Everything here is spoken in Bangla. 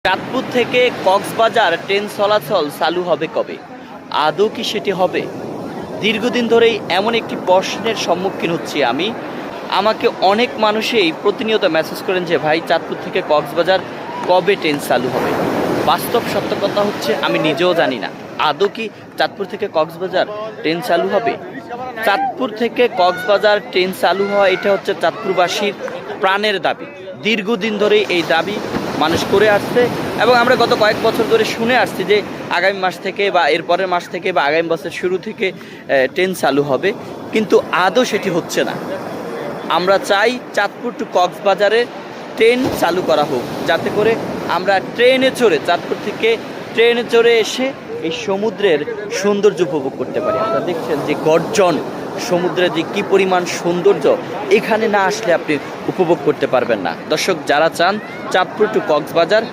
চাঁদপুর থেকে কক্সবাজার ট্রেন চলাচল চালু হবে কবে? আদৌ কি সেটি হবে? দীর্ঘদিন ধরেই এমন একটি প্রশ্নের সম্মুখীন হচ্ছি আমি। আমাকে অনেক মানুষই প্রতিনিয়ত মেসেজ করেন যে ভাই, চাঁদপুর থেকে কক্সবাজার কবে ট্রেন চালু হবে? বাস্তব সত্য কথা হচ্ছে আমি নিজেও জানি না আদৌ কি চাঁদপুর থেকে কক্সবাজার ট্রেন চালু হবে। চাঁদপুর থেকে কক্সবাজার ট্রেন চালু হওয়া এটা হচ্ছে চাঁদপুরবাসীর প্রাণের দাবি। দীর্ঘদিন ধরেই এই দাবি মানুষ করে আসছে এবং আমরা গত কয়েক বছর ধরে শুনে আসছি যে আগামী মাস থেকে বা এর পরের মাস থেকে বা আগামী বছর শুরু থেকে ট্রেন চালু হবে, কিন্তু আদৌ সেটি হচ্ছে না। আমরা চাই চাঁদপুর টু কক্সবাজারে ট্রেন চালু করা হোক, যাতে করে আমরা ট্রেনে চড়ে চাঁদপুর থেকে ট্রেনে চড়ে এসে এই সমুদ্রের সৌন্দর্য উপভোগ করতে পারি। আপনারা দেখছেন যে গর্জন, সমুদ্রের যে কী পরিমাণ সৌন্দর্য, এখানে না আসলে আপনি উপভোগ করতে পারবেন না। দর্শক, যারা চান চাঁদপুর টু কক্সবাজার